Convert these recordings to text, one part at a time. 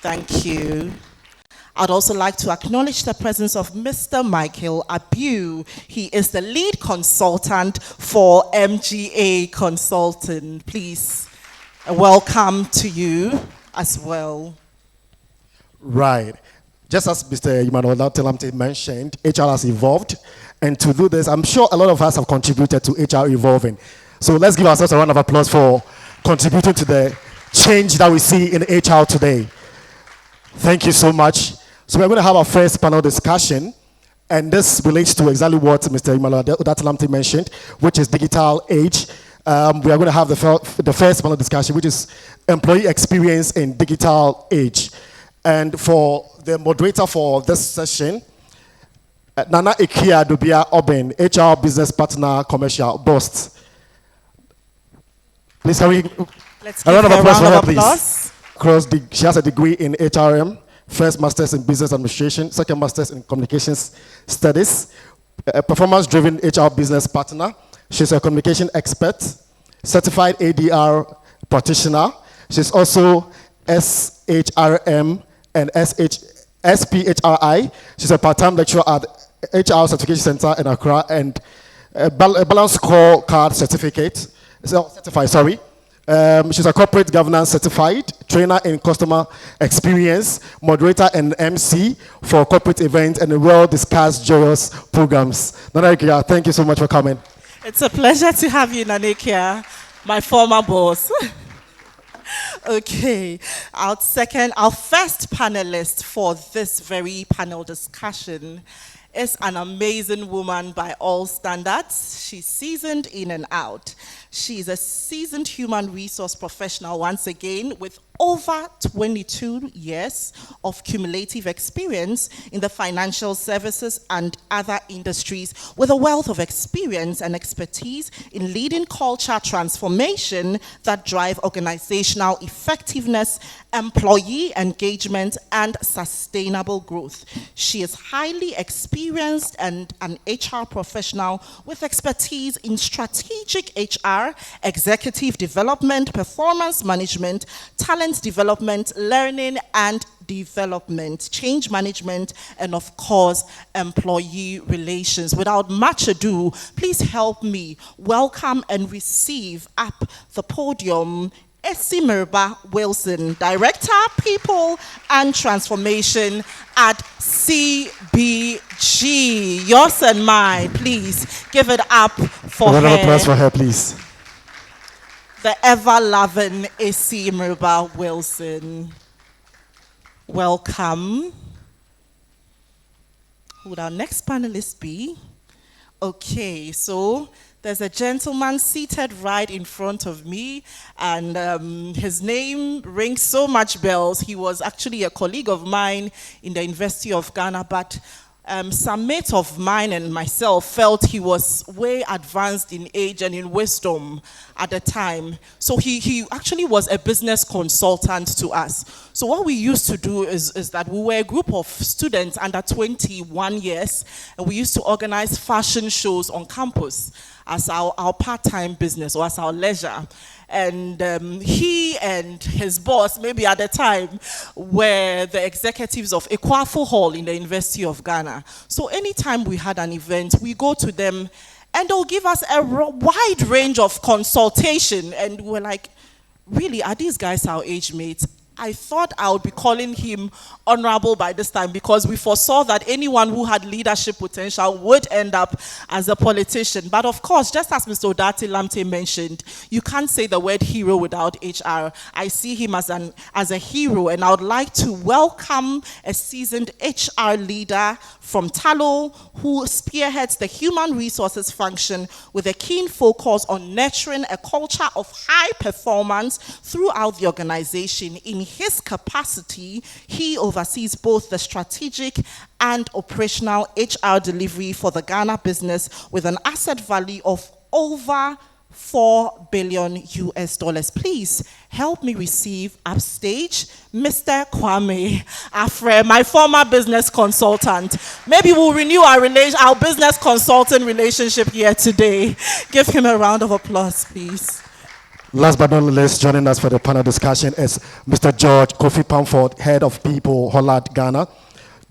Thank you. I'd also like to acknowledge the presence of Mr. Michael Abu. He is the lead consultant for MGA Consulting. Please, welcome to you as well. Right. Just as Mr. Telamte mentioned, HR has evolved. And to do this, I'm sure a lot of us have contributed to HR evolving. So let's give ourselves a round of applause for contributing to the change that we see in HR today. Thank you so much. So we're going to have our first panel discussion, and this relates to exactly what Mr. Udatalamte mentioned, which is digital age. We are going to have the first panel discussion, which is employee experience in digital age. And for the moderator for this session, Nana Ekua Adubea Obeng, HR business partner, commercial boss. Please, can we Let's give her a round of applause. She has a degree in HRM, first master's in business administration, second master's in communications studies, a performance-driven HR business partner. She's a communication expert, certified ADR practitioner. She's also SHRM and SPHRI. She's a part-time lecturer at HR Certification Center in Accra and a balance scorecard certified. She's a corporate governance certified, trainer in customer experience, moderator and MC for corporate events and well-discussed joyous programs. Nana Ekua, thank you so much for coming. It's a pleasure to have you, Nana Ekua, my former boss. Okay, our first panelist for this very panel discussion is an amazing woman by all standards. She's seasoned in and out. She's a seasoned human resource professional, once again, with over 22 years of cumulative experience in the financial services and other industries, with a wealth of experience and expertise in leading culture transformation that drive organizational effectiveness, employee engagement, and sustainable growth. She is highly experienced and an HR professional with expertise in strategic HR, executive development, performance management, talent development, learning and development, change management, and of course, employee relations. Without much ado, please help me welcome and receive up the podium Mmirba Wilson, Director, People and Transformation at CBG. Yours and mine, please give it up for her. A round of applause for her, please. The ever-loving Mmirba Wilson. Welcome. Who would our next panelist be? Okay, so there's a gentleman seated right in front of me, and his name rings so much bells. He was actually a colleague of mine in the University of Ghana, but some mate of mine and myself felt he was way advanced in age and in wisdom at the time. So he actually was a business consultant to us. So what we used to do is that we were a group of students under 21 years, and we used to organize fashion shows on campus as our part-time business or as our leisure. And he and his boss, maybe at the time, were the executives of Ekwafu Hall in the University of Ghana. So anytime we had an event, we go to them and they'll give us a wide range of consultation. And we're like, really, are these guys our age mates? I thought I would be calling him honorable by this time because we foresaw that anyone who had leadership potential would end up as a politician. But of course, just as Mr. Udatalamte mentioned, you can't say the word hero without HR. I see him as a hero, and I would like to welcome a seasoned HR leader from Talo who spearheads the human resources function with a keen focus on nurturing a culture of high performance throughout the organization. In his capacity, he oversees both the strategic and operational HR delivery for the Ghana business with an asset value of over $4 billion. Please help me receive upstage Mr. Kwame Afre, my former business consultant. Maybe we'll renew our business consulting relationship here today. Give him a round of applause, please. Last but not least, joining us for the panel discussion is Mr. George Kofi Pamford, Head of People, Holland, Ghana.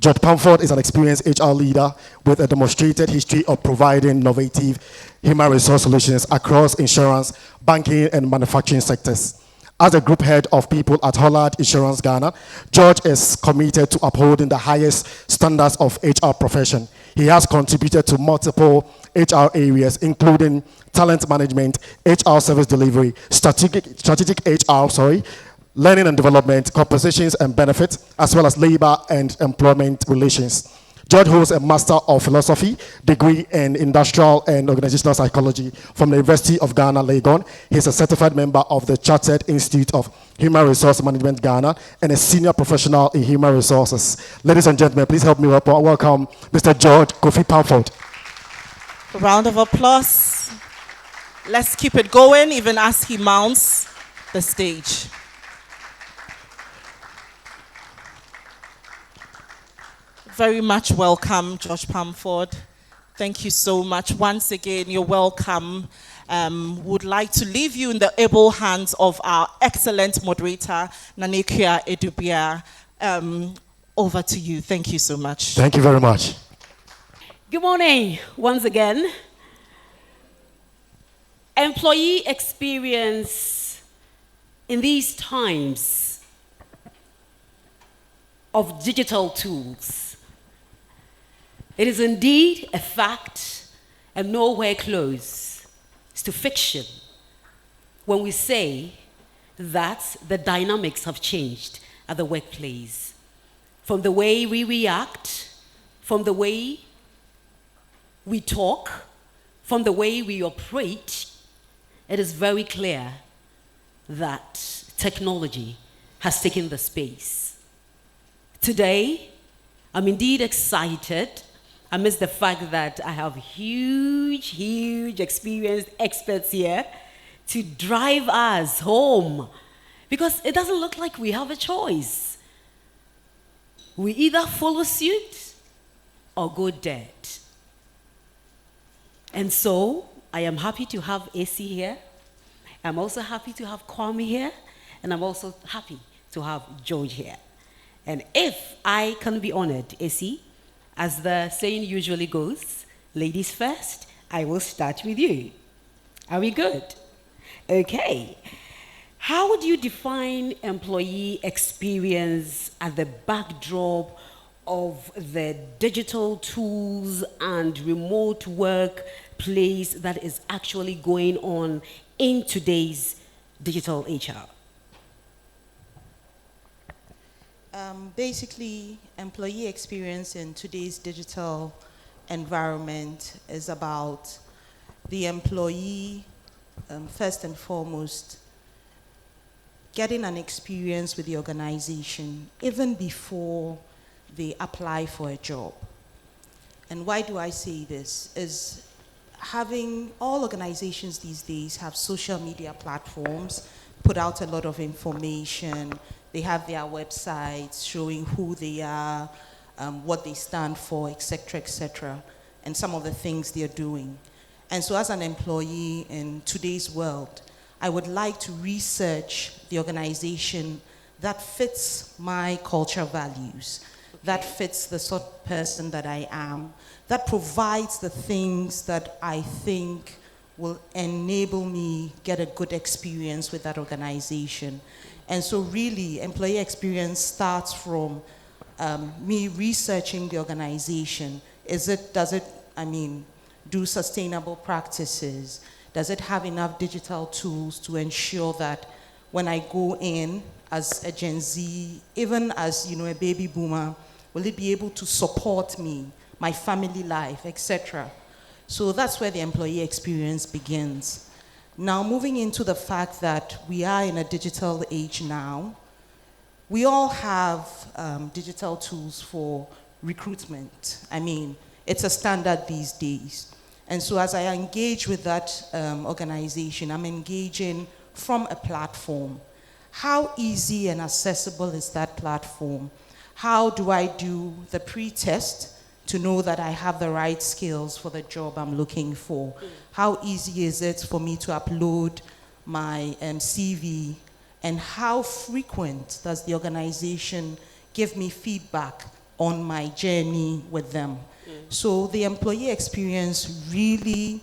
George Pamford is an experienced HR leader with a demonstrated history of providing innovative human resource solutions across insurance, banking, and manufacturing sectors. As the group head of people at Holland Insurance Ghana, George is committed to upholding the highest standards of HR profession. He has contributed to multiple HR areas, including talent management, HR service delivery, strategic HR, learning and development, compensations and benefits, as well as labor and employment relations. George holds a Master of Philosophy degree in Industrial and Organizational Psychology from the University of Ghana, Legon. He is a certified member of the Chartered Institute of Human Resource Management, Ghana, and a senior professional in human resources. Ladies and gentlemen, please help me welcome Mr. George Kofi Pamford. Round of applause. Let's keep it going even as he mounts the stage. Very much welcome, Josh Pamford. Thank you so much. Once again, you're welcome. Would like to leave you in the able hands of our excellent moderator, Nana Ekua Obeng. Over to you. Thank you so much. Thank you very much. Good morning, once again. Employee experience in these times of digital tools. It is indeed a fact and nowhere close to fiction when we say that the dynamics have changed at the workplace. From the way we react, from the way we talk, from the way we operate, it is very clear that technology has taken the space. Today, I'm indeed excited amidst the fact that I have huge experienced experts here to drive us home, because it doesn't look like we have a choice. We either follow suit or go dead. And so I am happy to have AC here. I'm also happy to have Kwame here, and I'm also happy to have George here. And if I can be honored, AC, as the saying usually goes, ladies first, I will start with you. Are we good? Okay. How would you define employee experience at the backdrop of the digital tools and remote workplace that is actually going on in today's digital HR? Basically, employee experience in today's digital environment is about the employee, first and foremost, getting an experience with the organization even before they apply for a job. And why do I say this? Is having all organizations these days have social media platforms, put out a lot of information. They have their websites showing who they are, what they stand for, etc., and some of the things they're doing. And so as an employee in today's world, I would like to research the organization that fits my culture values, that fits the sort of person that I am, that provides the things that I think will enable me get a good experience with that organization. And so really, employee experience starts from me researching the organization. Does it do sustainable practices? Does it have enough digital tools to ensure that when I go in as a Gen Z, even as a baby boomer, will it be able to support me, my family life, etc.? So that's where the employee experience begins. Now, moving into the fact that we are in a digital age now, we all have digital tools for recruitment. It's a standard these days. And so as I engage with that organization, I'm engaging from a platform. How easy and accessible is that platform? How do I do the pre-test to know that I have the right skills for the job I'm looking for? How easy is it for me to upload my CV, and how frequent does the organization give me feedback on my journey with them. So the employee experience really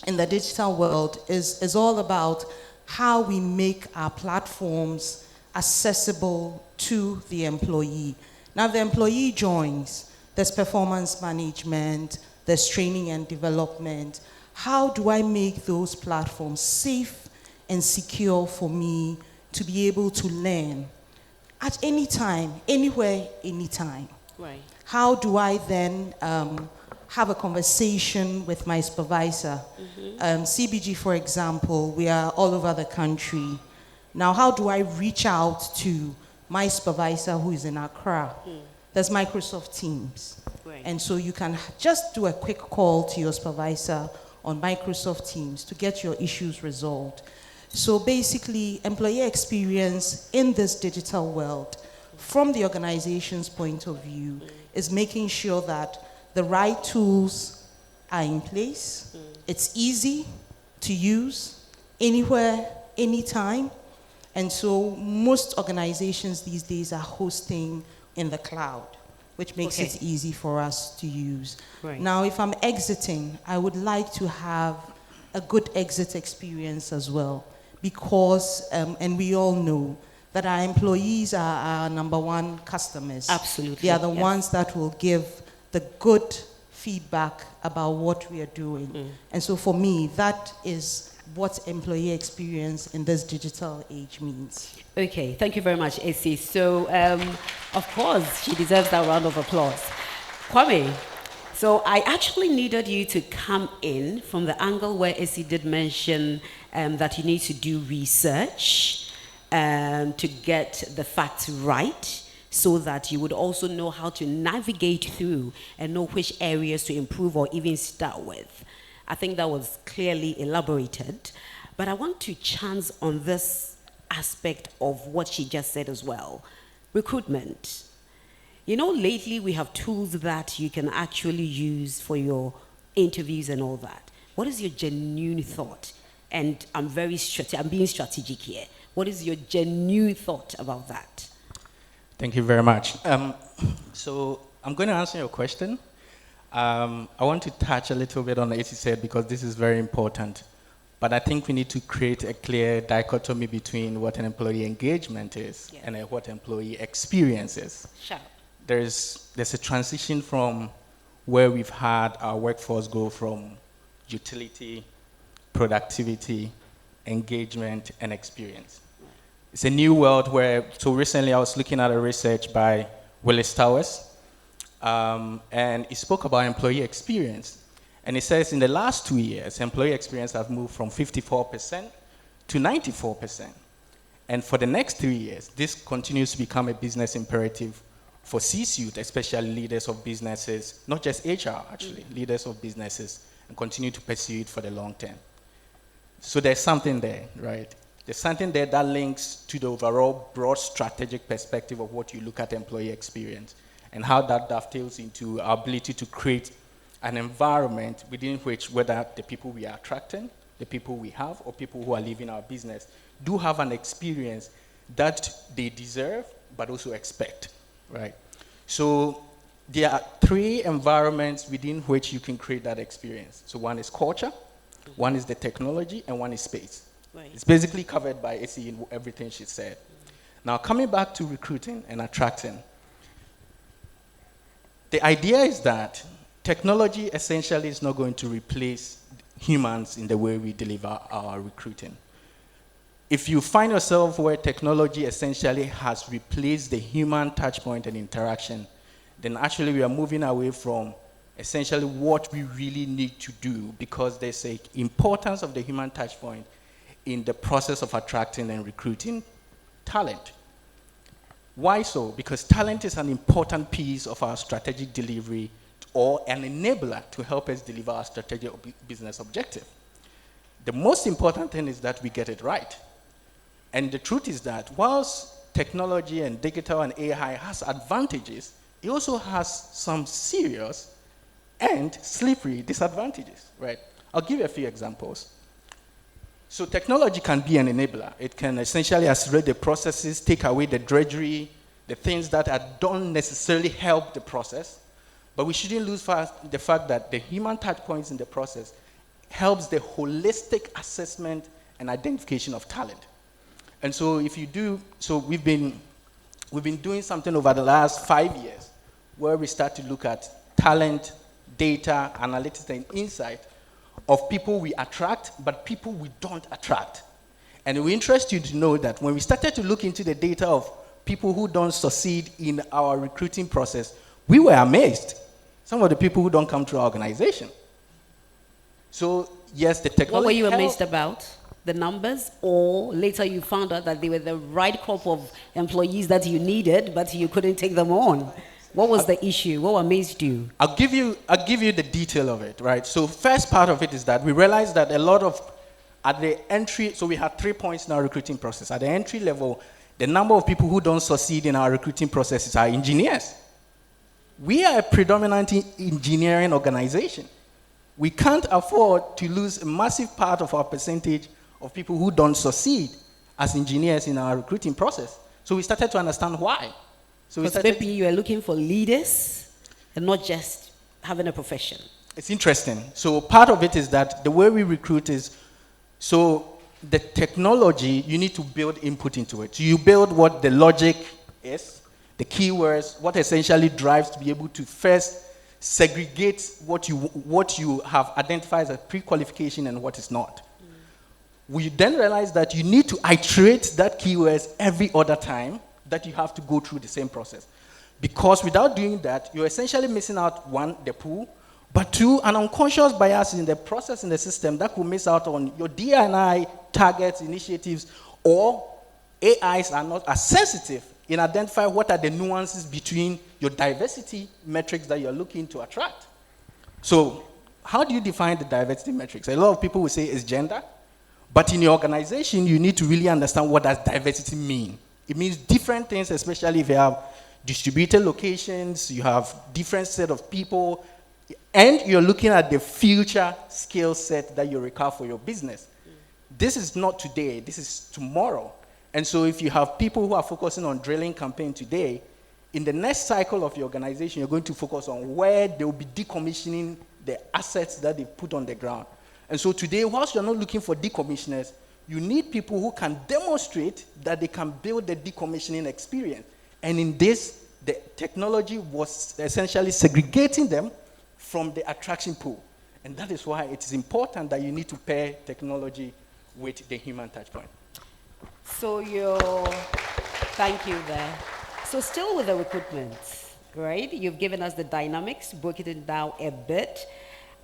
in the digital world is all about how we make our platforms accessible to the employee. Now, if the employee joins, there's performance management, there's training and development. How do I make those platforms safe and secure for me to be able to learn at any time, anywhere, anytime? Right. How do I then have a conversation with my supervisor? CBG, for example, we are all over the country. Now, how do I reach out to my supervisor who is in Accra? There's Microsoft Teams. Right. And so you can just do a quick call to your supervisor on Microsoft Teams to get your issues resolved. So basically, employee experience in this digital world, from the organization's point of view, is making sure that the right tools are in place. It's easy to use anywhere, anytime. And so most organizations these days are hosting in the cloud, which makes it easy for us to use. Right. Now, if I'm exiting, I would like to have a good exit experience as well, because, and we all know, that our employees are our number one customers. Absolutely. They are the ones that will give the good feedback about what we are doing. And so for me, that is what employee experience in this digital age means. Okay, thank you very much, Essie. So, of course, she deserves that round of applause. Kwame, so I actually needed you to come in from the angle where Essie did mention that you need to do research to get the facts right, so that you would also know how to navigate through and know which areas to improve or even start with. I think that was clearly elaborated, but I want to chance on this aspect of what she just said as well. Recruitment. You know, lately we have tools that you can actually use for your interviews and all that. What is your genuine thought? And I'm being strategic here. What is your genuine thought about that? Thank you very much. So I'm going to answer your question. I want to touch a little bit on what Esi said, because this is very important. But I think we need to create a clear dichotomy between what an employee engagement is and what employee experience is. Sure. There's a transition from where we've had our workforce go from utility, productivity, engagement, and experience. It's a new world where, so recently I was looking at a research by Willis Towers, and it spoke about employee experience. And it says in the last 2 years, employee experience has moved from 54% to 94%. And for the next 3 years, this continues to become a business imperative for C-suite, especially leaders of businesses, not just HR actually, leaders of businesses, and continue to pursue it for the long term. So there's something there, right? There's something there that links to the overall broad strategic perspective of what you look at employee experience, and how that dovetails into our ability to create an environment within which, whether the people we are attracting, the people we have, or people who are leaving our business, do have an experience that they deserve, but also expect, right? So there are 3 environments within which you can create that experience. So one is culture, one is the technology, and one is space. Right. It's basically covered by Essie in everything she said. Now, coming back to recruiting and attracting, the idea is that technology essentially is not going to replace humans in the way we deliver our recruiting. If you find yourself where technology essentially has replaced the human touch point and interaction, then actually we are moving away from essentially what we really need to do, because there's an importance of the human touch point in the process of attracting and recruiting talent. Why so? Because talent is an important piece of our strategic delivery, or an enabler to help us deliver our strategic business objective. The most important thing is that we get it right. And the truth is that whilst technology and digital and AI has advantages, it also has some serious and slippery disadvantages, right? I'll give you a few examples. So technology can be an enabler. It can essentially accelerate the processes, take away the drudgery, the things that don't necessarily help the process. But we shouldn't lose the fact that the human touch points in the process helps the holistic assessment and identification of talent. And so if you do, so we've been doing something over the last 5 years where we start to look at talent, data, analytics, and insight of people we attract, but people we don't attract. And we interest you to know that when we started to look into the data of people who don't succeed in our recruiting process, we were amazed. Some of the people who don't come to our organization. So yes, the technology. What were you amazed about? The numbers, or later you found out that they were the right crop of employees that you needed, but you couldn't take them on? What was the issue? What amazed you? I'll give you the detail of it, right? So first part of it is that we realized that a lot of, at the entry, so we had 3 points in our recruiting process. At the entry level, the number of people who don't succeed in our recruiting processes are engineers. We are a predominantly engineering organization. We can't afford to lose a massive part of our percentage of people who don't succeed as engineers in our recruiting process. So we started to understand why. So because maybe you are looking for leaders and not just having a profession. It's interesting. So part of it is that the way we recruit is, so the technology, you need to build input into it. So you build what the logic is, the keywords, what essentially drives to be able to first segregate what you have identified as pre-qualification and what is not. We then realize that you need to iterate that keywords every other time that you have to go through the same process. Because without doing that, you're essentially missing out, one, the pool, but two, an unconscious bias in the process in the system that could miss out on your D&I targets, initiatives, or AIs are not as sensitive in identifying what are the nuances between your diversity metrics that you're looking to attract. So how do you define the diversity metrics? A lot of people will say it's gender, but in your organization, you need to really understand what does diversity mean. It means different things, especially if you have distributed locations, you have different set of people, and you're looking at the future skill set that you require for your business. This is not today, this is tomorrow. And so if you have people who are focusing on drilling campaign today, in the next cycle of your organization, you're going to focus on where they will be decommissioning the assets that they put on the ground. And so today, whilst you're not looking for decommissioners, you need people who can demonstrate that they can build the decommissioning experience. And in this, the technology was essentially segregating them from the attraction pool. And that is why it is important that you need to pair technology with the human touch point. So thank you there. So still with the recruitment, right? You've given us the dynamics, broken it down a bit.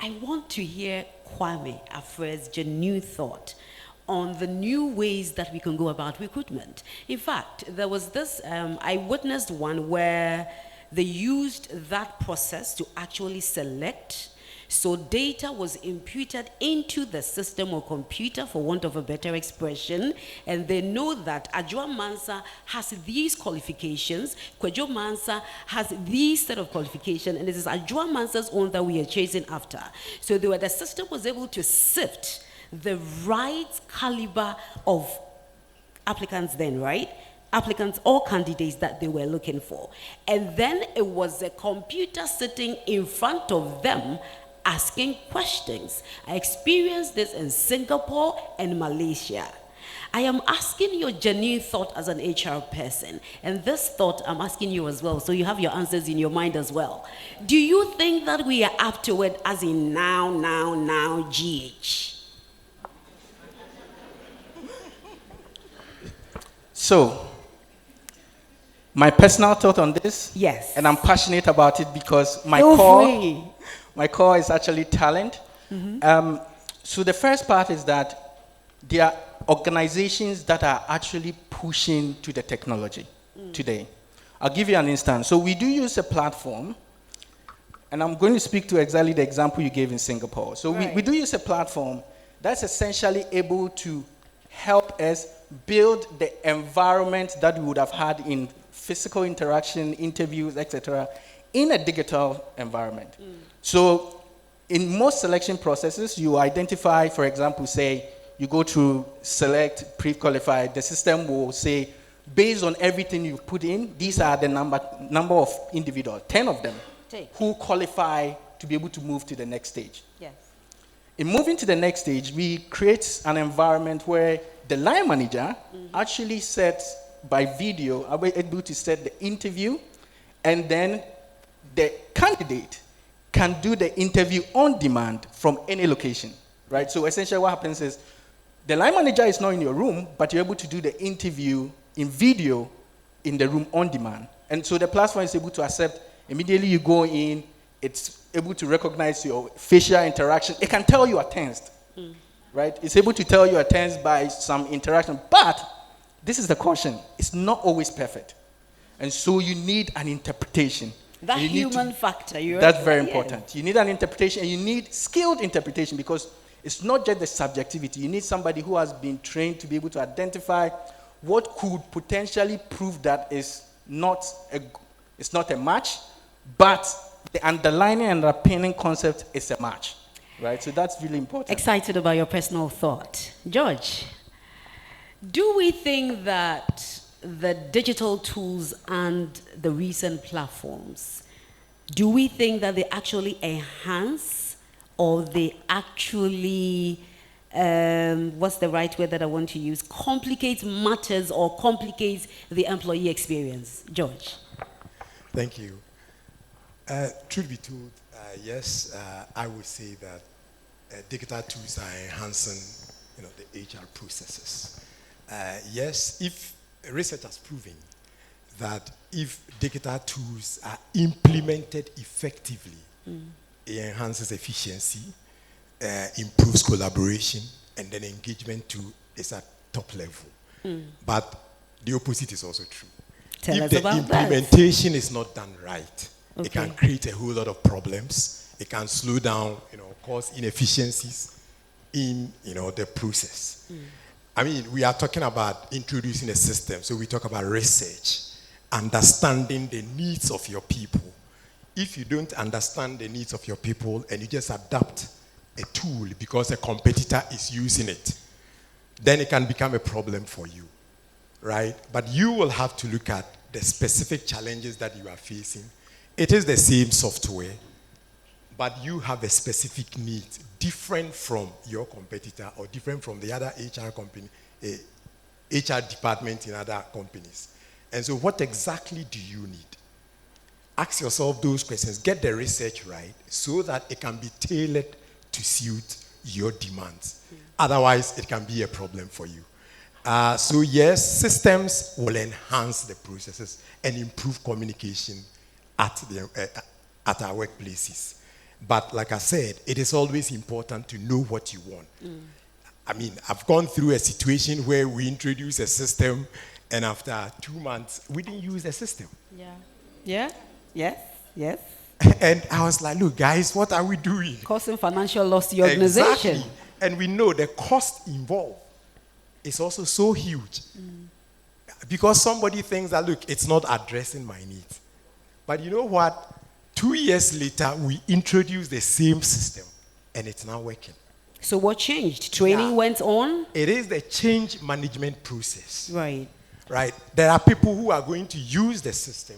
I want to hear Kwame Afre's genuine thought on the new ways that we can go about recruitment. In fact, there was this, I witnessed one where they used that process to actually select. So data was imputed into the system or computer, for want of a better expression, and they know that Adjoa Mansa has these qualifications, Kwadwo Mansa has these set of qualifications, and it is Adjoa Mansa's own that we are chasing after. So the system was able to sift the right caliber of applicants then, right? Applicants or candidates that they were looking for. And then it was a computer sitting in front of them asking questions. I experienced this in Singapore and Malaysia. I am asking your genuine thought as an HR person, and this thought I'm asking you as well, so you have your answers in your mind as well. Do you think that we are up to it as in now, GH? So, my personal thought on this, yes, and I'm passionate about it because my core is actually talent. Mm-hmm. So the first part is that there are organizations that are actually pushing to the technology today. I'll give you an instance. So we do use a platform, and I'm going to speak to exactly the example you gave in Singapore. So we do use a platform that's essentially able to help us build the environment that we would have had in physical interaction, interviews, etc., in a digital environment. So in most selection processes, you identify, for example, say, you go through select, pre-qualify, the system will say, based on everything you've put in, these are the number of individuals, 10 of them, who qualify to be able to move to the next stage. Yes. In moving to the next stage, we create an environment where the line manager actually sets by video, are able to set the interview, and then the candidate can do the interview on demand from any location, right? So essentially what happens is the line manager is not in your room, but you're able to do the interview in video in the room on demand. And so the platform is able to accept, immediately you go in, it's able to recognize your facial interaction. It can tell you are tensed, right? It's able to tell you are tensed by some interaction, but this is the caution, it's not always perfect. And so you need an interpretation. That human factor. That's very important. You need an interpretation, and you need skilled interpretation, because it's not just the subjectivity. You need somebody who has been trained to be able to identify what could potentially prove that it's not a match, but the underlying and underpinning concept is a match, right? So that's really important. Excited about your personal thought. George, do we think that the digital tools and the recent platforms, do we think that they actually enhance, or they actually, what's the right word that I want to use, complicate matters or complicate the employee experience? George. Thank you. Truth be told, yes, I would say that digital tools are enhancing, the HR processes. Yes, if research has proven that if digital tools are implemented effectively, it enhances efficiency, improves collaboration, and then engagement is at top level. But the opposite is also true. Tell if us the about implementation is not done right, Okay. it can create a whole lot of problems. It can slow down, cause inefficiencies in, the process. I mean, we are talking about introducing a system, so we talk about research, understanding the needs of your people. If you don't understand the needs of your people and you just adapt a tool because a competitor is using it, then it can become a problem for you, right? But you will have to look at the specific challenges that you are facing. It is the same software, but you have a specific need different from your competitor or different from the other HR company, HR department in other companies. And so what exactly do you need? Ask yourself those questions. Get the research right so that it can be tailored to suit your demands. Otherwise, it can be a problem for you. So yes, systems will enhance the processes and improve communication at our workplaces. But like I said, it is always important to know what you want. I mean, I've gone through a situation where we introduced a system, and after 2 months, we didn't use the system. Yeah? Yes? Yes? And I was like, look, guys, what are we doing? Causing financial loss to your organization. Exactly. And we know the cost involved is also so huge. Because somebody thinks that, look, it's not addressing my needs. But you know what? 2 years later, we introduced the same system, and it's now working. So what changed? Training went on? It is the change management process. Right. Right? There are people who are going to use the system,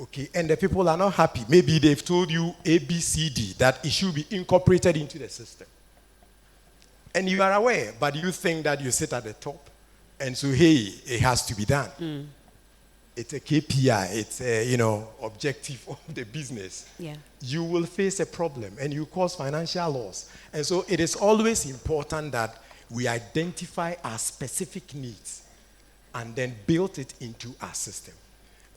okay, and the people are not happy. Maybe they've told you A, B, C, D, that it should be incorporated into the system. And you are aware, but you think that you sit at the top, and so, hey, it has to be done. It's a KPI, it's a, objective of the business. Yeah. You will face a problem and you cause financial loss. And so it is always important that we identify our specific needs and then build it into our system.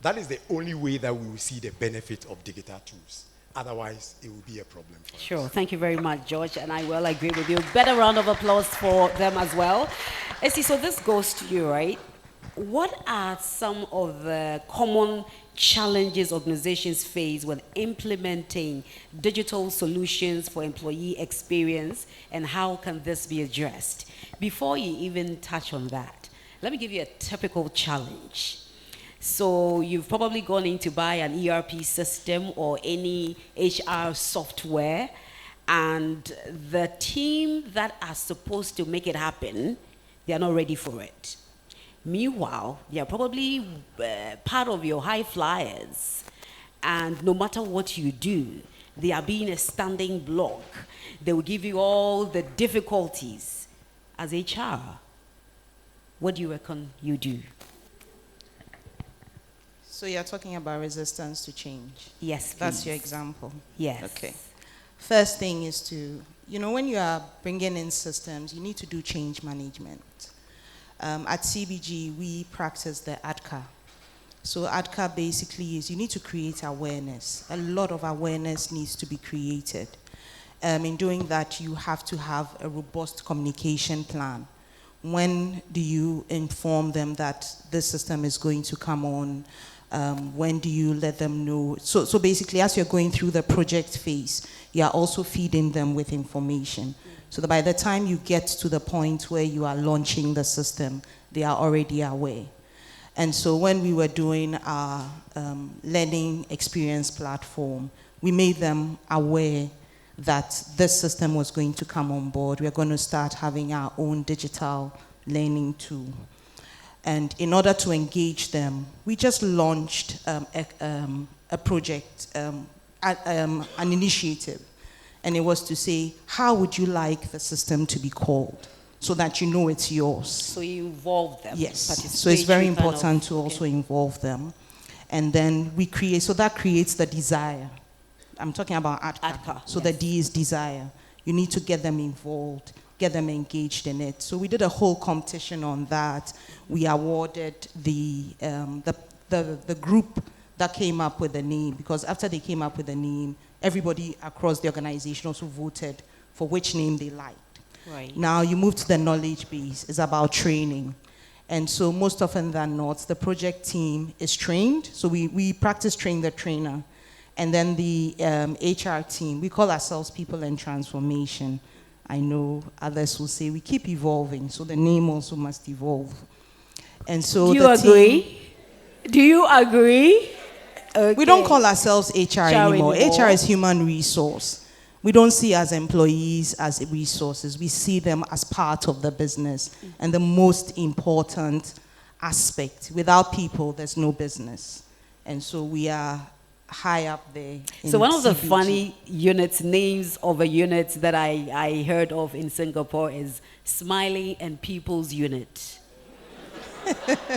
That is the only way that we will see the benefit of digital tools. Otherwise, it will be a problem for us. Sure. Thank you very much, George, and I will agree with you. Better round of applause for them as well. Essie, so this goes to you, right? What are some of the common challenges organizations face when implementing digital solutions for employee experience, and how can this be addressed? Before you even touch on that, let me give you a typical challenge. So you've probably gone in to buy an ERP system or any HR software, and the team that are supposed to make it happen, they are not ready for it. Meanwhile, they are probably part of your high flyers, and no matter what you do, they are being a standing block. They will give you all the difficulties. As HR, what do you reckon you do? So you're talking about resistance to change. Yes, That's please. your example. Yes. Okay. First thing is to, when you are bringing in systems, you need to do change management. At CBG, we practice the ADKA. So ADKA basically is you need to create awareness. A lot of awareness needs to be created. In doing that, you have to have a robust communication plan. When do you inform them that this system is going to come on? When do you let them know? So basically, as you're going through the project phase, you are also feeding them with information. So that by the time you get to the point where you are launching the system, they are already aware. And so when we were doing our learning experience platform, we made them aware that this system was going to come on board. We are going to start having our own digital learning tool. And in order to engage them, we just launched a project, an initiative. And it was to say, how would you like the system to be called? So that you know it's yours. So you involve them. Yes. So it's very important to also involve them. And then we create, so that creates the desire. I'm talking about ADKA. So yes. the D is desire. You need to get them involved, get them engaged in it. So we did a whole competition on that. We awarded the group that came up with the name, because after they came up with the name, everybody across the organization also voted for which name they liked. Right. Now you move to the knowledge base. It's about training. And so most often than not, the project team is trained. So we practice train the trainer. And then the HR team, we call ourselves People in Transformation. I know others will say we keep evolving, so the name also must evolve. And so do you agree? Do you agree? Okay. We don't call ourselves HR anymore. HR is human resource. We don't see as employees as resources. We see them as part of the business and the most important aspect. Without people, there's no business. And so we are high up there. So one of the CBG. funny names of a unit that I heard of in Singapore is Smiling and People's Unit.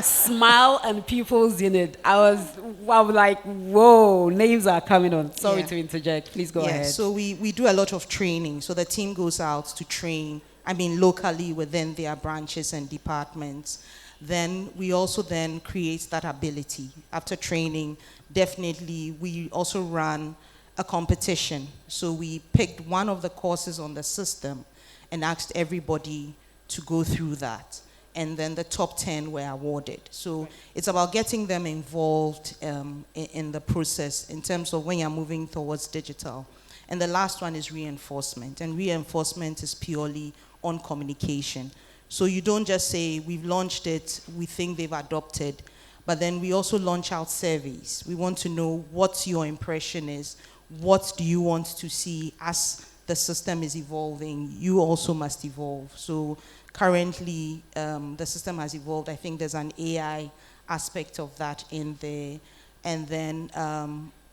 Smile and People's Unit. I was like, whoa, names are coming on. Sorry to interject. Please go ahead. So we do a lot of training. So the team goes out to train, locally within their branches and departments. Then we also then create that ability. After training, definitely we also run a competition. So we picked one of the courses on the system and asked everybody to go through that. And then the top 10 were awarded. So it's about getting them involved in the process in terms of when you're moving towards digital. And the last one is reinforcement. And reinforcement is purely on communication. So you don't just say, we've launched it, we think they've adopted, but then we also launch out surveys. We want to know what your impression is. What do you want to see as the system is evolving? You also must evolve. So currently, the system has evolved. I think there's an AI aspect of that in there. And then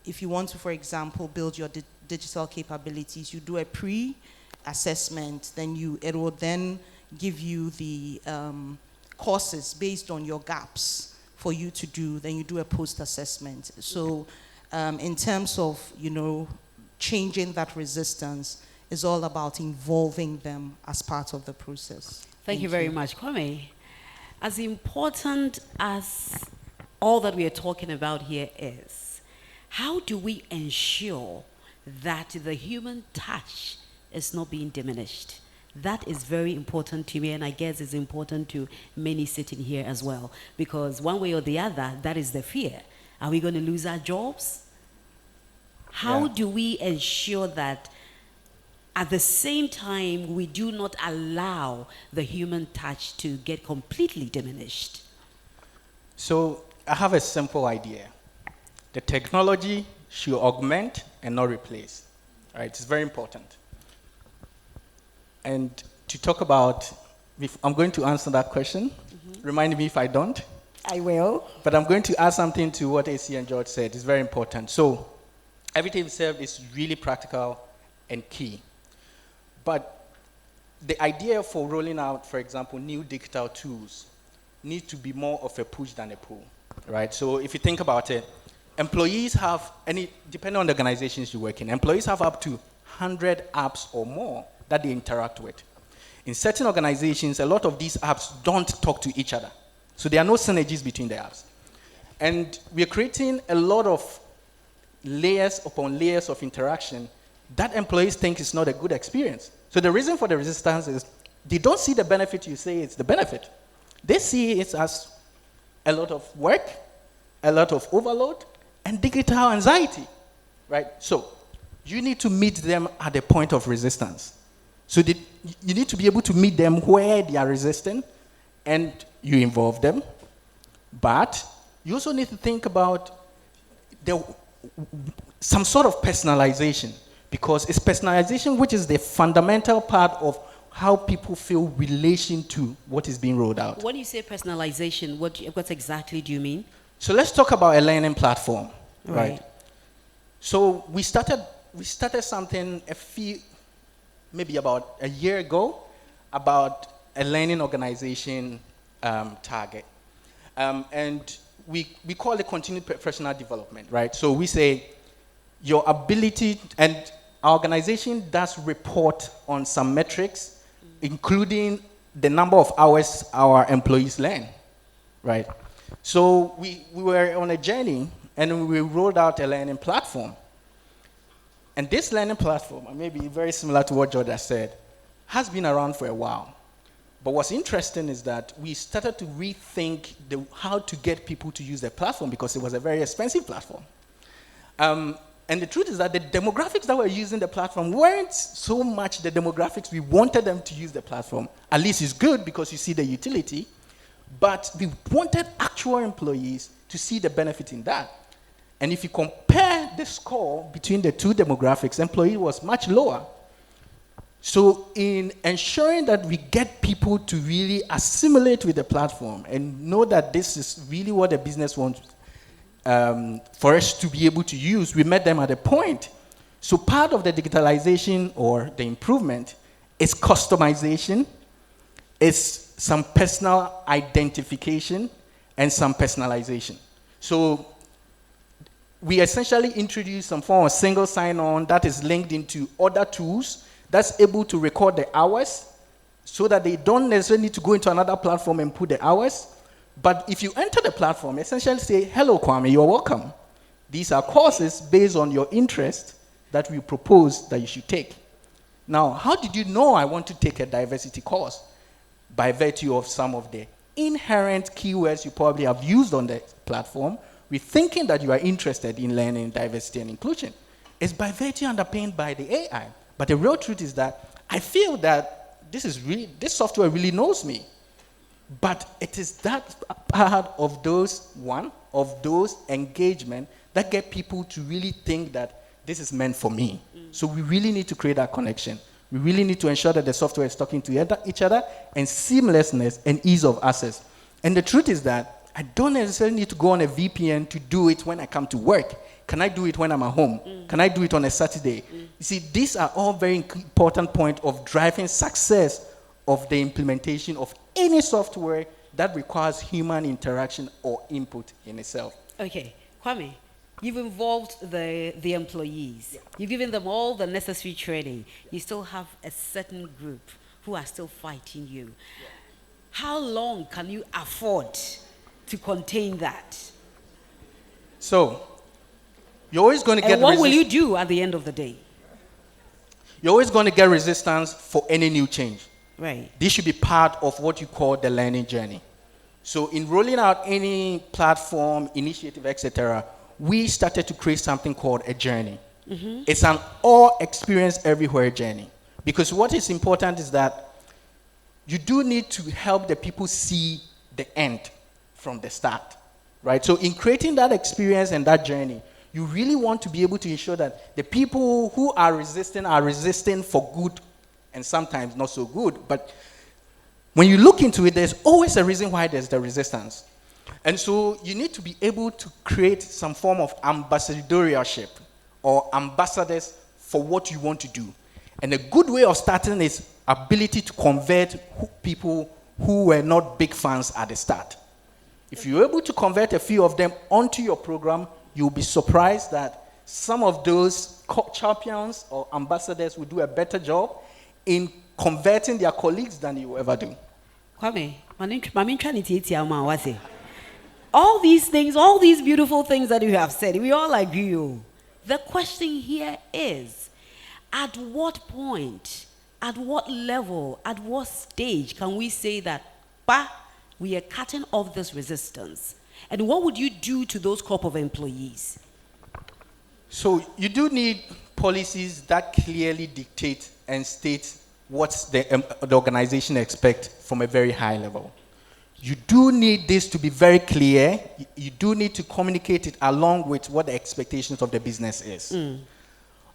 if you want to, for example, build your digital capabilities, you do a pre-assessment, then it will then give you the courses based on your gaps for you to do. Then you do a post-assessment. So in terms of, changing that resistance is all about involving them as part of the process. Thank you very much. Kwame, as important as all that we are talking about here is, how do we ensure that the human touch is not being diminished? That is very important to me, and I guess it's important to many sitting here as well, because one way or the other, that is the fear. Are we going to lose our jobs? How do we ensure that at the same time we do not allow the human touch to get completely diminished? So I have a simple idea. The technology should augment and not replace. Right? It's very important. And to talk about, I'm going to answer that question. Remind me if I don't. I will. But I'm going to add something to what AC and George said. It's very important. So everything said is really practical and key. But the idea for rolling out, for example, new digital tools needs to be more of a push than a pull, right? So if you think about it, employees have, depending on the organizations you work in, employees have up to 100 apps or more that they interact with. In certain organizations, a lot of these apps don't talk to each other. So there are no synergies between the apps. And we're creating a lot of layers upon layers of interaction that employees think is not a good experience. So the reason for the resistance is they don't see the benefit you say it's the benefit. They see it as a lot of work, a lot of overload, and digital anxiety, right? So you need to meet them at the point of resistance. So you need to be able to meet them where they are resisting, and you involve them. But you also need to think about some sort of personalization, because it's personalization which is the fundamental part of how people feel relation to what is being rolled out. When you say personalization, what exactly do you mean? So let's talk about a learning platform, right? Right. So we started something maybe about a year ago, about a learning organization target. And we call it continued professional development, right? So we say your ability, and our organization does report on some metrics, including the number of hours our employees learn, right? So we were on a journey, and we rolled out a learning platform. And this learning platform, and maybe very similar to what George has said, has been around for a while. But what's interesting is that we started to rethink how to get people to use the platform, because it was a very expensive platform. And the truth is that the demographics that were using the platform weren't so much the demographics we wanted them to use the platform. At least it's good because you see the utility, but we wanted actual employees to see the benefit in that. And if you compare the score between the two demographics, employee was much lower. So in ensuring that we get people to really assimilate with the platform and know that this is really what the business wants for us to be able to use, we met them at a point. So part of the digitalization or the improvement is customization, is some personal identification, and some personalization. So we essentially introduced some form of single sign-on that is linked into other tools that's able to record the hours so that they don't necessarily need to go into another platform and put the hours. But if you enter the platform, essentially say, hello, Kwame, you're welcome. These are courses based on your interest that we propose that you should take. Now, how did you know I want to take a diversity course? By virtue of some of the inherent keywords you probably have used on the platform, we're thinking that you are interested in learning diversity and inclusion. It's by virtue underpinned by the AI. But the real truth is that I feel that this software really knows me. But it is that part of those engagement that get people to really think that this is meant for me. So we really need to create that connection. We really need to ensure that the software is talking to each other, and seamlessness and ease of access. And the truth is that I don't necessarily need to go on a VPN to do it when I come to work. Can I do it when I'm at home? Can I do it on a Saturday? You see, these are all very important points of driving success of the implementation of any software that requires human interaction or input in itself. Okay, Kwame, you've involved the employees. Yeah. You've given them all the necessary training. You still have a certain group who are still fighting you. Yeah. How long can you afford to contain that? So, you're always going to get resistance. And what will you do at the end of the day? You're always going to get resistance for any new change. Right. This should be part of what you call the learning journey. So in rolling out any platform, initiative, etc., we started to create something called a journey. Mm-hmm. It's an all experience everywhere journey. Because what is important is that you do need to help the people see the end from the start, right? So in creating that experience and that journey, you really want to be able to ensure that the people who are resisting for good and sometimes not so good. But when you look into it, there's always a reason why there's the resistance. And so you need to be able to create some form of ambassadorship or ambassadors for what you want to do. And a good way of starting is ability to convert people who were not big fans at the start. If you're able to convert a few of them onto your program, you'll be surprised that some of those champions or ambassadors will do a better job in converting their colleagues than you will ever do. Kwame, all these things, all these beautiful things that you have said, we all agree. The question here is, at what point, at what level, at what stage can we say that, we are cutting off this resistance? And what would you do to those crop of employees? So you do need policies that clearly dictate and state what the organization expects from a very high level. You do need this to be very clear. You do need to communicate it along with what the expectations of the business is.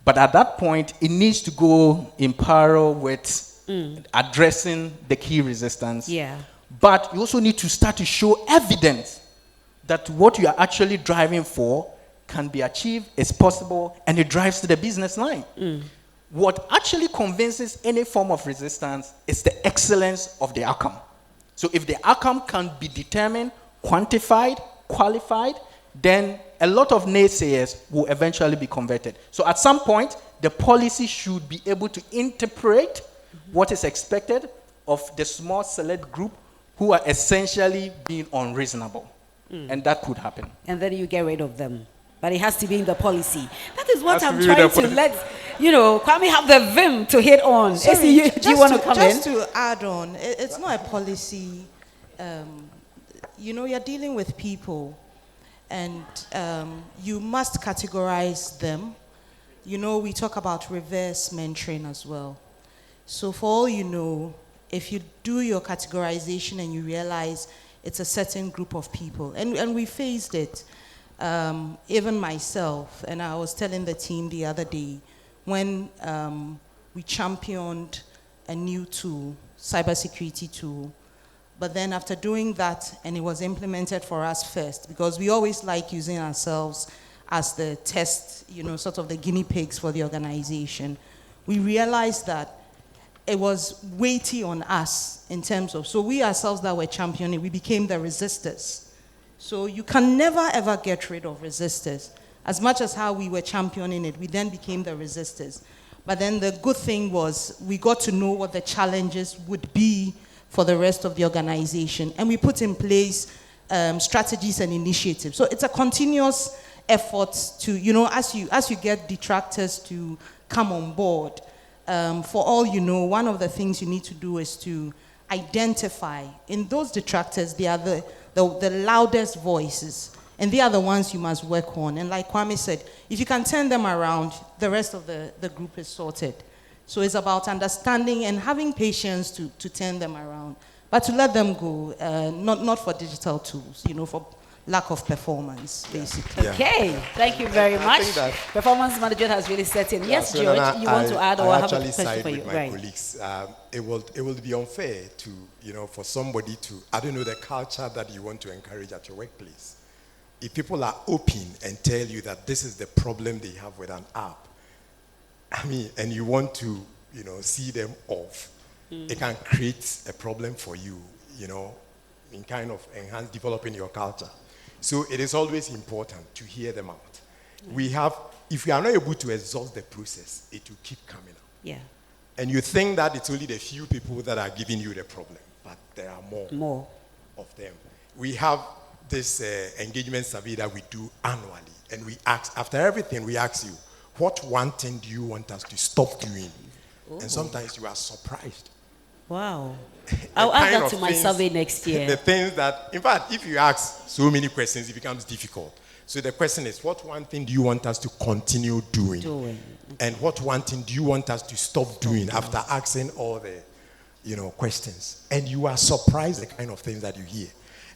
But at that point, it needs to go in parallel with addressing the key resistance. Yeah. But you also need to start to show evidence that what you are actually driving for can be achieved, is possible, and it drives to the business line. What actually convinces any form of resistance is the excellence of the outcome. So if the outcome can be determined, quantified, qualified, then a lot of naysayers will eventually be converted. So at some point, the policy should be able to interpret what is expected of the small select group who are essentially being unreasonable. And that could happen. And then you get rid of them. But it has to be in the policy. That is what Has to I'm be trying in the to let, Kwame have the vim to hit on. Sorry, do you want to come just in? to add on, it's not a policy. You're dealing with people, and you must categorize them. We talk about reverse mentoring as well. So for all you know, if you do your categorization and you realize it's a certain group of people, and we faced it, even myself, and I was telling the team the other day, when we championed a new tool, cybersecurity tool, but then after doing that, and it was implemented for us first, because we always like using ourselves as the test, sort of the guinea pigs for the organization, we realized that it was weighty on us in terms of, so we ourselves that were championing, we became the resistors. So you can never ever get rid of resistors. As much as how we were championing it, we then became the resistors. But then the good thing was we got to know what the challenges would be for the rest of the organization. And we put in place strategies and initiatives. So it's a continuous effort to, as you get detractors to come on board, for all you know, one of the things you need to do is to identify, in those detractors, they are the loudest voices, and they are the ones you must work on. And like Kwame said, if you can turn them around, the rest of the group is sorted. So it's about understanding and having patience to turn them around, but to let them go, not for digital tools, for lack of performance, basically. Yeah. Okay, thank you very much. Performance management has really set in. Yes, so George, Nana, you want to add, or I have a actually question side for you? with my colleagues. It will be unfair to, for somebody to, the culture that you want to encourage at your workplace. If people are open and tell you that this is the problem they have with an app, and you want to, see them off, it can create a problem for you, in kind of developing your culture. So it is always important to hear them out. If we are not able to exhaust the process, it will keep coming up. Yeah. And you think that it's only the few people that are giving you the problem, but there are more of them. We have this engagement survey that we do annually, and we ask, after everything, we ask you, what one thing do you want us to stop doing? Ooh. And sometimes you are surprised. Wow. I'll add that to my survey next year. The things that, in fact, if you ask so many questions, it becomes difficult. So the question is, what one thing do you want us to continue doing? And what one thing do you want us to stop doing after asking all the, questions? And you are surprised the kind of things that you hear.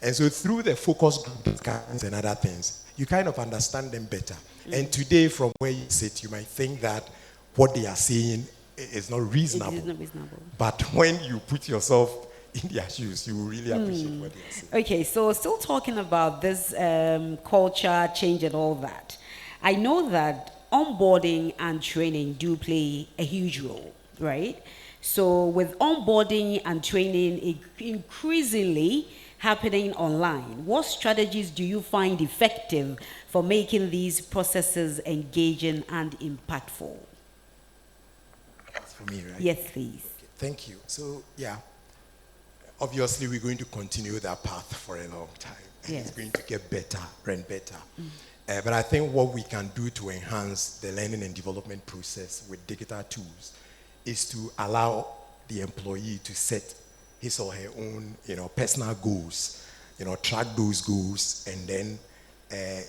And so through the focus group discussions and other things, you kind of understand them better. And today, from where you sit, you might think that what they are saying it's not reasonable. It is not reasonable. But when you put yourself in their shoes, you will really appreciate what they are saying. Okay, so still talking about this culture change and all that. I know that onboarding and training do play a huge role, right? So with onboarding and training increasingly happening online, what strategies do you find effective for making these processes engaging and impactful? That's for me, right? Yes, please. Okay, thank you. So, yeah, obviously we're going to continue that path for a long time. And Yes. it's going to get better and better. But I think what we can do to enhance the learning and development process with digital tools is to allow the employee to set his or her own, personal goals, track those goals, and then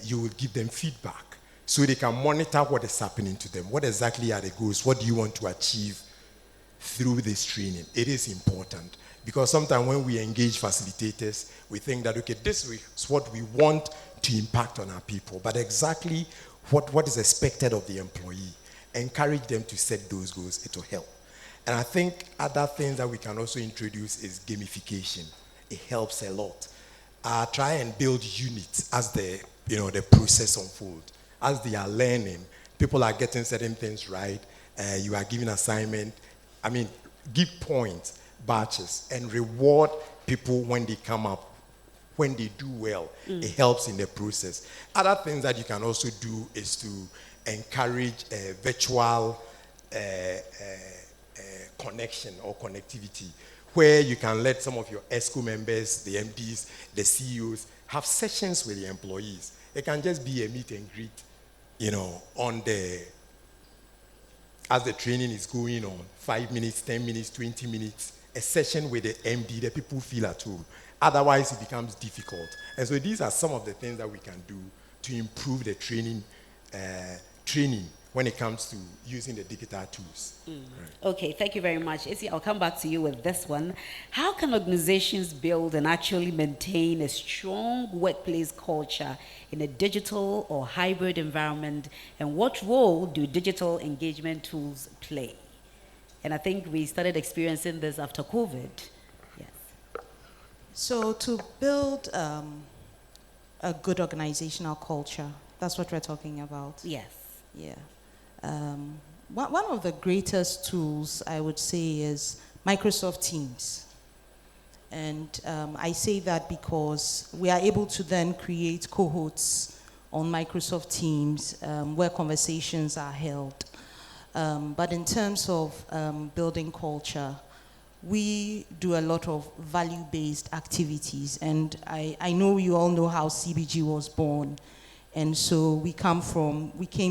you will give them feedback so they can monitor what is happening to them. What exactly are the goals? What do you want to achieve through this training? It is important because sometimes when we engage facilitators, we think that, okay, this is what we want to impact on our people, but exactly what is expected of the employee. Encourage them to set those goals. It will help. And I think other things that we can also introduce is gamification. It helps a lot. Try and build units as the process unfolds. As they are learning, people are getting certain things right. You are giving assignment. Give points, badges, and reward people when they come up. When they do well, it helps in the process. Other things that you can also do is to encourage virtual connection or connectivity, where you can let some of your ESCO members, the MDs, the CEOs, have sessions with the employees. It can just be a meet and greet, as the training is going on, 5 minutes, 10 minutes, 20 minutes, a session with the MD that people feel at home. Otherwise, it becomes difficult. And so these are some of the things that we can do to improve the training when it comes to using the digital tools. Right. Okay, thank you very much. Isi, I'll come back to you with this one. How can organizations build and actually maintain a strong workplace culture in a digital or hybrid environment, and what role do digital engagement tools play? And I think we started experiencing this after COVID. Yes. So to build a good organizational culture, that's what we're talking about. Yes. Yeah. One of the greatest tools, I would say, is Microsoft Teams. And I say that because we are able to then create cohorts on Microsoft Teams where conversations are held. But in terms of building culture, we do a lot of value-based activities. And I know you all know how CBG was born. And so we came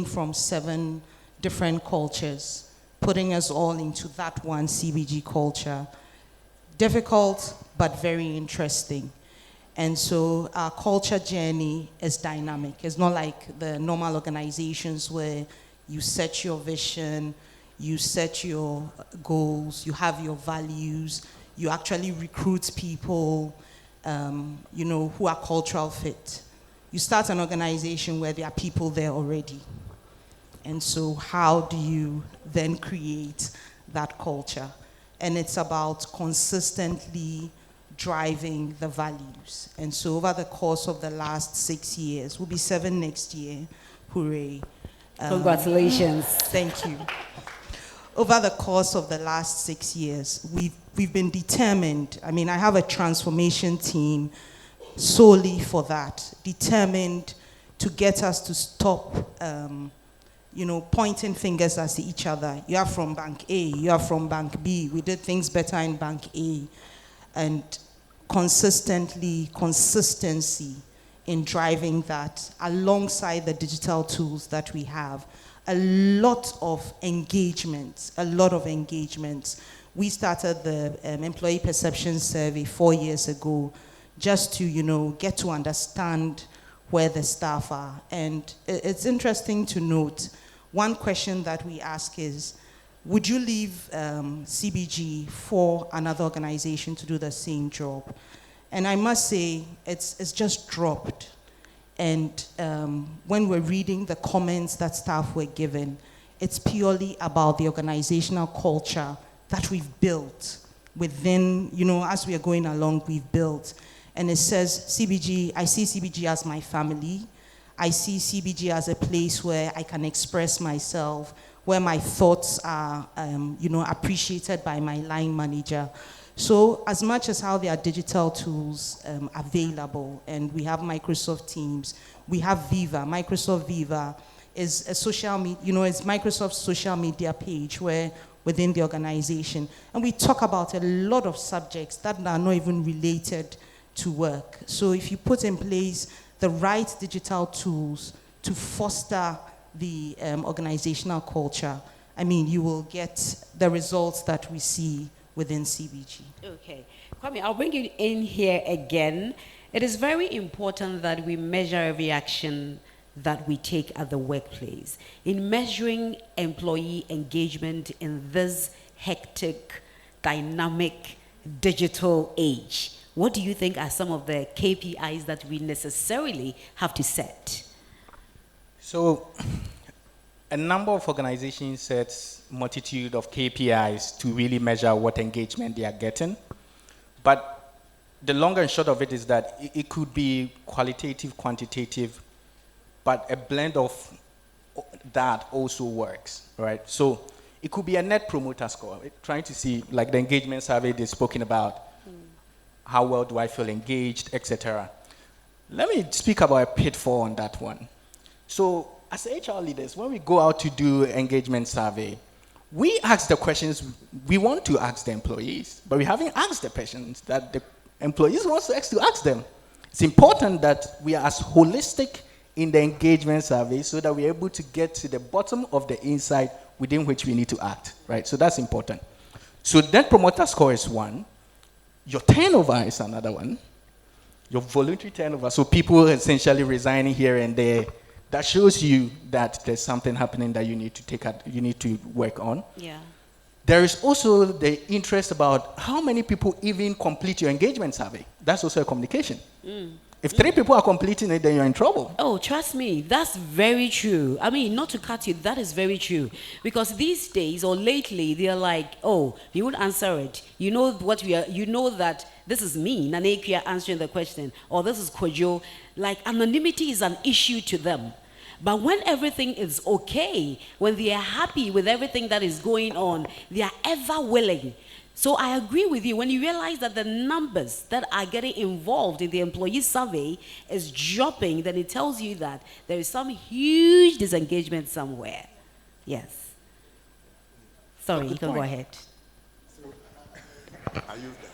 from 7 different cultures, putting us all into that one CBG culture. Difficult, but very interesting. And so our culture journey is dynamic. It's not like the normal organizations where you set your vision, you set your goals, you have your values, you actually recruit people, who are cultural fit. You start an organization where there are people there already. And so how do you then create that culture? And it's about consistently driving the values. And so over the course of the last 6 years, we'll be 7 next year, hooray. Congratulations. Thank you. Over the course of the last 6 years, we've been determined. I have a transformation team solely for that, determined to get us to stop pointing fingers at each other. You are from Bank A, you are from Bank B. We did things better in Bank A. And consistency in driving that alongside the digital tools that we have. A lot of engagements. We started the employee perception survey 4 years ago just to, get to understand where the staff are. And it's interesting to note, one question that we ask is, would you leave CBG for another organization to do the same job? And I must say, it's just dropped. And when we're reading the comments that staff were given, It's purely about the organizational culture that we've built within, as we are going along, we've built. And it says CBG, I see CBG as my family. I see CBG as a place where I can express myself, where my thoughts are, appreciated by my line manager. So as much as how there are digital tools available, and we have Microsoft Teams, we have Viva. Microsoft Viva is a social media, it's Microsoft's social media page where within the organization. And we talk about a lot of subjects that are not even related to work. So if you put in place the right digital tools to foster the organizational culture, you will get the results that we see within CBG. Okay. Kwame, I'll bring you in here again. It is very important that we measure every action that we take at the workplace. In measuring employee engagement in this hectic, dynamic, digital age, what do you think are some of the KPIs that we necessarily have to set? So, a number of organizations set multitude of KPIs to really measure what engagement they are getting. But the long and short of it is that it could be qualitative, quantitative, but a blend of that also works, right? So it could be a net promoter score, trying to see, like the engagement survey they've spoken about, how well do I feel engaged, etc. Let me speak about a pitfall on that one. So as HR leaders, when we go out to do engagement survey, we ask the questions we want to ask the employees, but we haven't asked the questions that the employees want us to ask them. It's important that we are as holistic in the engagement survey so that we're able to get to the bottom of the insight within which we need to act, right? So that's important. So net promoter score is one. Your turnover is another one. Your voluntary turnover, so people essentially resigning here and there, that shows you that there's something happening that you need to work on. Yeah. There is also the interest about how many people even complete your engagement survey. That's also a communication. If 3 people are completing it, then you're in trouble. Oh, trust me, that's very true. Not to cut you, that is very true. Because these days or lately, they're like, oh, you would answer it. You know what we are, you know that this is me, Nana Ekua, answering the question, or this is Kojo. Like, anonymity is an issue to them. But when everything is okay, when they are happy with everything that is going on, they are ever willing. So I agree with you. When you realize that the numbers that are getting involved in the employee survey is dropping, then it tells you that there is some huge disengagement somewhere. Yes. Sorry, you can go ahead. Are you done?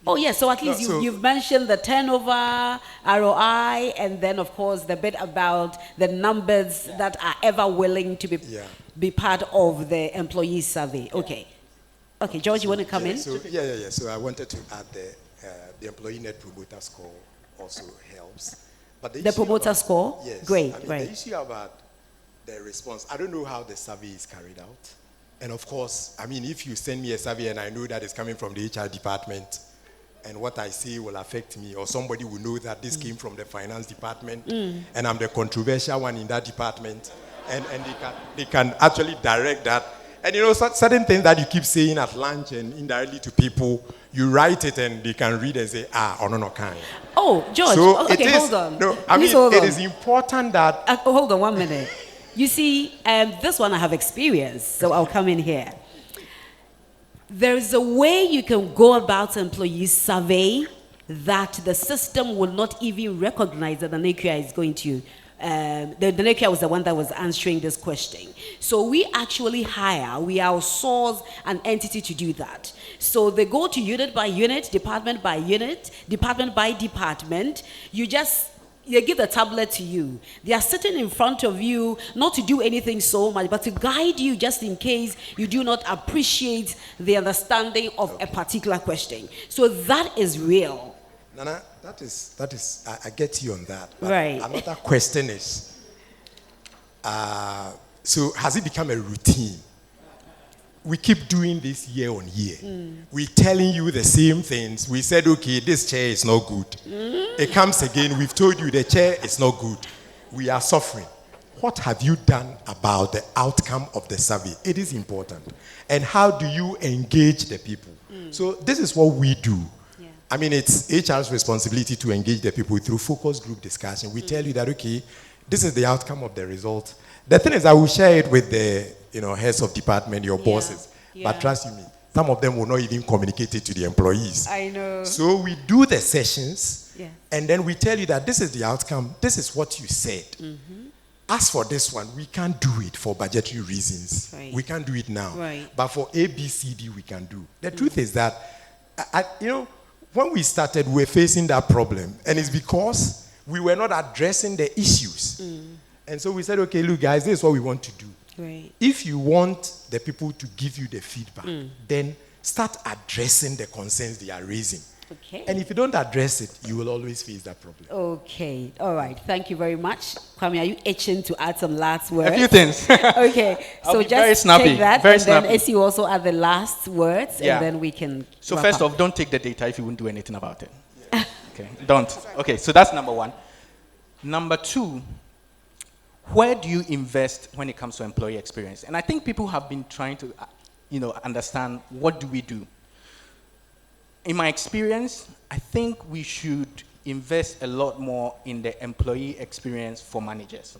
Oh, yes, so at least you've mentioned the turnover, ROI, and then, of course, the bit about the numbers that are ever willing to be part of the employee survey. Okay. Okay, George, you want to come in? So I wanted to add the employee net promoter score also helps. But the promoter score? Yes. Great, right. The issue about the response, I don't know how the survey is carried out. And of course, if you send me a survey and I know that it's coming from the HR department, and what I say will affect me, or somebody will know that this came from the finance department, and I'm the controversial one in that department, and they can actually direct that. And certain things that you keep saying at lunch and indirectly to people, you write it and they can read and say, no, can't. Oh, George, so okay, hold on. No, it is important that... hold on 1 minute. You see, this one I have experienced, so I'll come in here. There is a way you can go about employee survey that the system will not even recognize that the NECUA is going to. The NECUA was the one that was answering this question. So we actually outsource an entity to do that. So they go to unit by unit, department by unit, department by department. They give the tablet to you. They are sitting in front of you, not to do anything so much, but to guide you just in case you do not appreciate the understanding of a particular question. So that is real. Nana, that is. I get you on that. But right. Another question is, so has it become a routine? We keep doing this year on year. We're telling you the same things. We said, okay, this chair is not good. It comes again. We've told you the chair is not good. We are suffering. what have you done about the outcome of the survey? It is important. And how do you engage the people? So this is what we do. Yeah. I mean, it's HR's responsibility to engage the people through focus group discussion. We tell you that, okay, this is the outcome of the result. The thing is, I will share it with the heads of department, your bosses. Yeah. But trust me, some of them will not even communicate it to the employees. I know. So we do the sessions, Yeah. and then we tell you that this is the outcome, this is what you said. As for this one, we can't do it for budgetary reasons. Right. We can't do it now. Right. But for A, B, C, D, we can do. The truth is that, when we started, we were facing that problem. And it's because we were not addressing the issues. And so we said, okay, look, guys, this is what we want to do. Right. If you want the people to give you the feedback, then start addressing the concerns they are raising. Okay. And if you don't address it, you will always face that problem. Okay. All right. Thank you very much. Kwame, are you itching to add some last words? A few things. Okay. I'll So be very just snappy, take that, very and snappy. then Essie will also add the last words, Yeah. and then we can. So wrap first up. off, don't take the data if you won't do anything about it. Okay, don't. Okay, so that's number one. Number two, where do you invest when it comes to employee experience? And I think people have been trying to, understand what do we do. In my experience, I think we should invest a lot more in the employee experience for managers.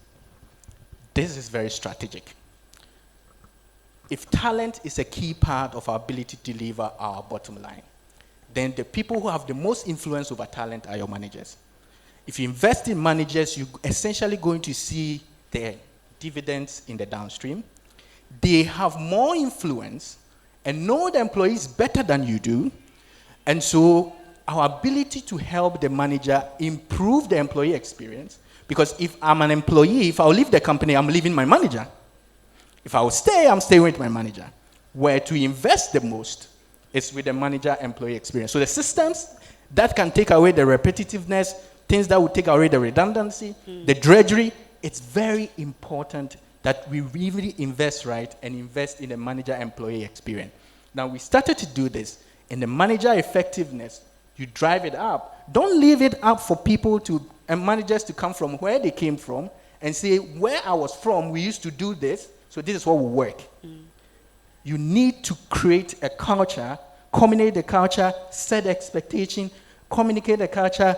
This is very strategic. If talent is a key part of our ability to deliver our bottom line, then the people who have the most influence over talent are your managers. If you invest in managers, you're essentially going to see the dividends in the downstream. They have more influence and know the employees better than you do. And so our ability to help the manager improve the employee experience, because if I'm an employee, if I'll leave the company, I'm leaving my manager. If I will stay, I'm staying with my manager. Where to invest the most is with the manager-employee experience. So the systems that can take away the repetitiveness, things that would take away the redundancy, the drudgery, it's very important that we really invest right and invest in the manager-employee experience. Now, we started to do this. In the manager effectiveness, you drive it up. Don't leave it up for people and managers to come from where they came from and say, where I was from, we used to do this, so this is what will work. You need to create a culture, communicate the culture, set expectation, communicate the culture,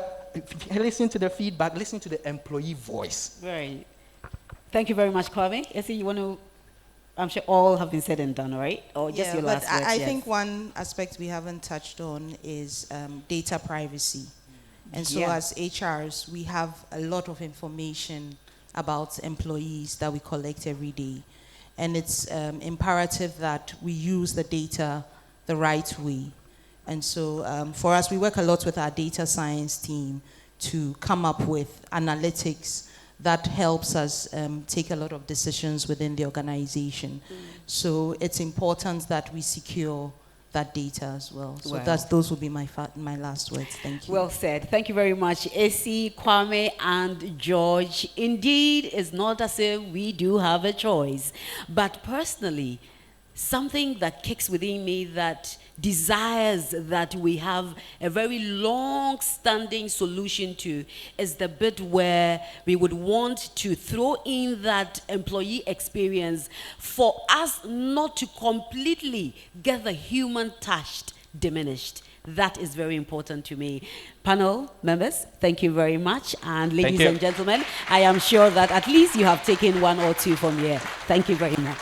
listen to the feedback, listen to the employee voice. Right. Thank you very much, Kwame. Essie, you want to? I'm sure all have been said and done, right? Or just your last words? I yes. think one aspect we haven't touched on is data privacy. And so Yeah. as HRs, we have a lot of information about employees that we collect every day. And it's imperative that we use the data the right way. And so for us, we work a lot with our data science team to come up with analytics that helps us take a lot of decisions within the organization. So it's important that we secure that data as well. So Wow. those will be my last words. Thank you. Well said. Thank you very much, Essie, Kwame, and George. Indeed, it's not as if we do have a choice. But personally, something that kicks within me that desires that we have a very long-standing solution to is the bit where we would want to throw in that employee experience for us not to completely get the human touch diminished. That is very important to me. Panel members, thank you very much. And ladies and gentlemen, I am sure that at least you have taken one or two from here. Thank you very much.